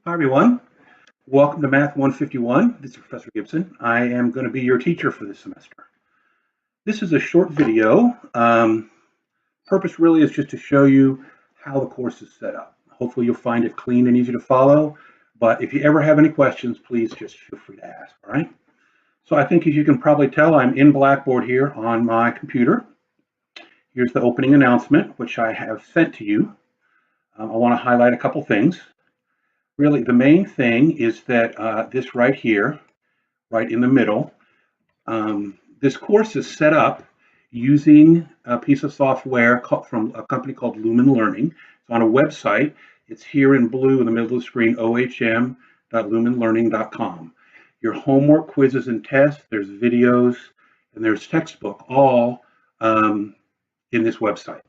Hi, everyone. Welcome to Math 151. This is Professor Gibson. I am going to be your teacher for this semester. This is a short video. Purpose really is just to show you how the course is set up. Hopefully you'll find it clean and easy to follow. But if you ever have any questions, please just feel free to ask, all right? So I think as you can probably tell, I'm in Blackboard here on my computer. Here's the opening announcement, which I have sent to you. I want to highlight a couple things. Really, the main thing is that this right here, right in the middle. This course is set up using a piece of software from a company called Lumen Learning. It's on a website. It's here in blue in the middle of the screen, ohm.lumenlearning.com. Your homework, quizzes, and tests, there's videos, and there's textbook, all in this website.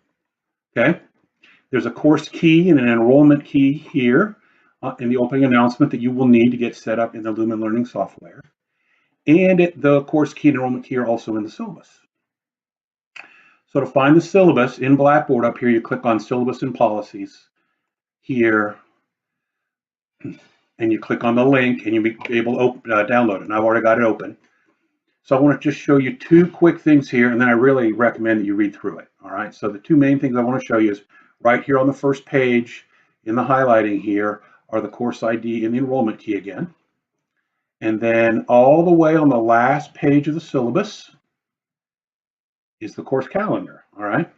Okay? There's a course key and an enrollment key here in the opening announcement that you will need to get set up in the Lumen Learning software. And the course key and enrollment key are also in the syllabus. So to find the syllabus in Blackboard up here, you click on Syllabus and Policies here, and you click on the link, and you'll be able to download it. And I've already got it open. So I want to just show you two quick things here, and then I really recommend that you read through it. All right. So the two main things I want to show you is right here on the first page in the highlighting here are the course ID and the enrollment key again. And then all the way on the last page of the syllabus is the course calendar. All right.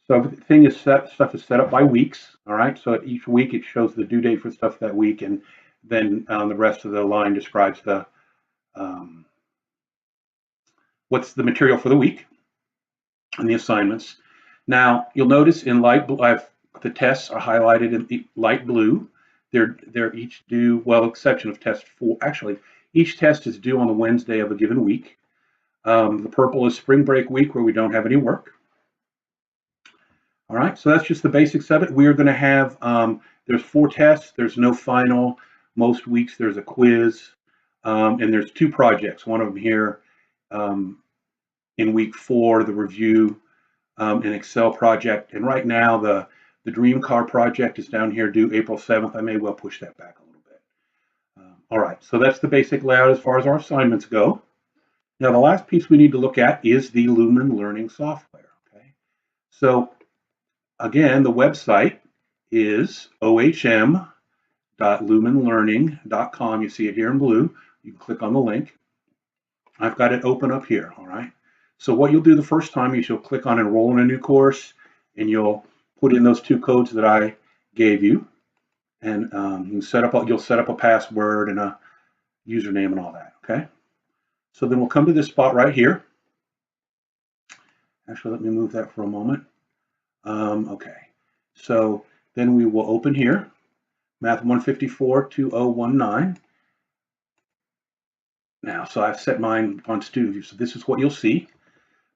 So everything is stuff is set up by weeks. All right. So each week it shows the due date for stuff that week, and then the rest of the line describes the what's the material for the week and the assignments. Now you'll notice in light blue, the tests are highlighted in light blue. They're each due, well, exception of test 4. Actually, each test is due on the Wednesday of a given week. The purple is spring break week where we don't have any work. All right, so that's just the basics of it. We are going to have, there's 4 tests. There's no final. Most weeks there's a quiz. And there's 2 projects. One of them here in week 4, the review an Excel project. And right now the Dream Car project is down here due April 7th. I may well push that back a little bit. All right, so that's the basic layout as far as our assignments go. Now the last piece we need to look at is the Lumen Learning software. Okay, so again, the website is ohm.lumenlearning.com. You see it here in blue. You can click on the link. I've got it open up here, all right? So what you'll do the first time is you'll click on enroll in a new course, and you'll put in those 2 codes that I gave you, and you'll set up a password and a username and all that, okay? So then we'll come to this spot right here. Actually, let me move that for a moment. Okay, so then we will open here, Math 154 2019. Now, so I've set mine on student view, so this is what you'll see.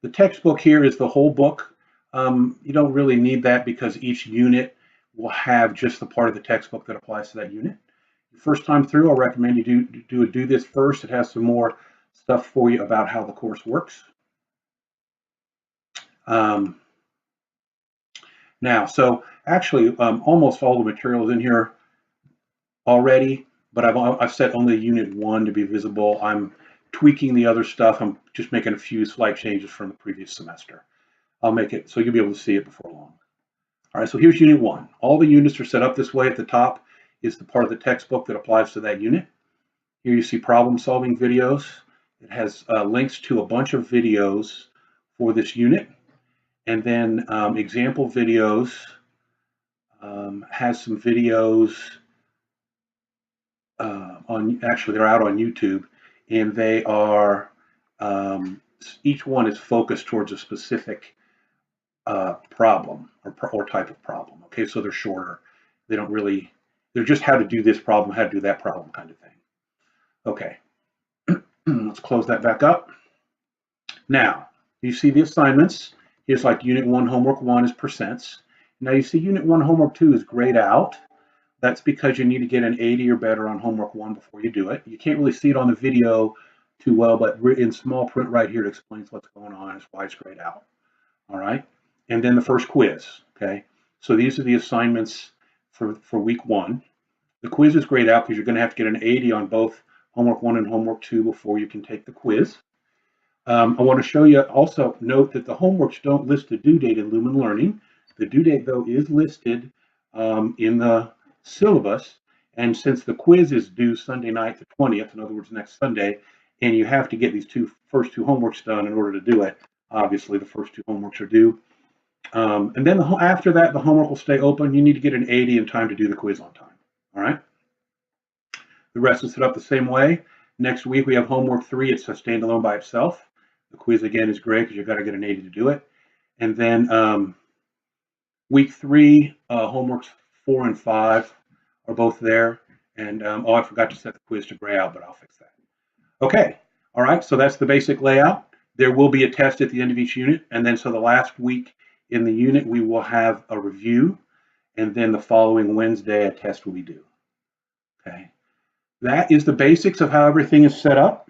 The textbook here is the whole book. You don't really need that because each unit will have just the part of the textbook that applies to that unit. The first time through, I'll recommend you do this first. It has some more stuff for you about how the course works. Now, so actually, almost all the material is in here already, but I've set only Unit 1 to be visible. I'm tweaking the other stuff. I'm just making a few slight changes from the previous semester. I'll make it so you'll be able to see it before long. All right, so here's Unit 1. All the units are set up this way. At the top is the part of the textbook that applies to that unit. Here you see problem-solving videos. It has links to a bunch of videos for this unit. And then example videos has some videos actually they're out on YouTube, and they are, each one is focused towards a specific problem or type of problem. Okay, so they're shorter. They don't really, they're just how to do this problem, how to do that problem kind of thing. Okay, let's close that back up. Now, you see the assignments. Here's like Unit 1, Homework 1 is percents. Now you see Unit 1, Homework 2 is grayed out. That's because you need to get an 80 or better on Homework 1 before you do it. You can't really see it on the video too well, but in small print right here, it explains what's going on. It's why it's grayed out. All right. And then the first quiz. Okay. So these are the assignments for week 1. The quiz is grayed out because you're going to have to get an 80 on both homework 1 and homework 2 before you can take the quiz. I want to show you also, note that the homeworks don't list the due date in Lumen Learning. The due date, though, is listed in the syllabus. And since the quiz is due Sunday night, the 20th, in other words, next Sunday, and you have to get these first two homeworks done in order to do it, obviously the first two homeworks are due. And then after that, the homework will stay open. You need to get an 80 in time to do the quiz on time. All right. The rest is set up the same way. Next week, we have homework 3. It's a standalone by itself. The quiz, again, is great because you've got to get an 80 to do it. And then week 3, homeworks 4 and 5 are both there. And I forgot to set the quiz to gray out, but I'll fix that. Okay. All right. So that's the basic layout. There will be a test at the end of each unit. And then so the last week in the unit, we will have a review. And then the following Wednesday, a test will be due. Okay. That is the basics of how everything is set up.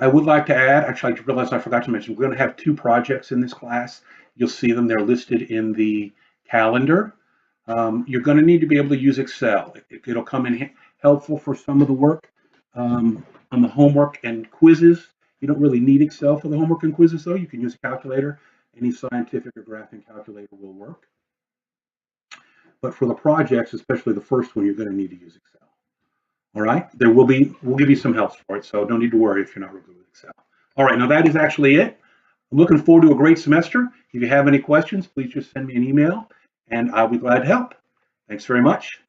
I would like to add, actually, I realized I forgot to mention, we're going to have 2 projects in this class. You'll see them. They're listed in the calendar. You're going to need to be able to use Excel. It'll come in helpful for some of the work on the homework and quizzes. You don't really need Excel for the homework and quizzes, though. You can use a calculator. Any scientific or graphing calculator will work. But for the projects, especially the first one, you're going to need to use Excel. All right, we'll give you some help for it, so don't need to worry if you're not real good with Excel. All right, now that is actually it. I'm looking forward to a great semester. If you have any questions, please just send me an email, and I'll be glad to help. Thanks very much.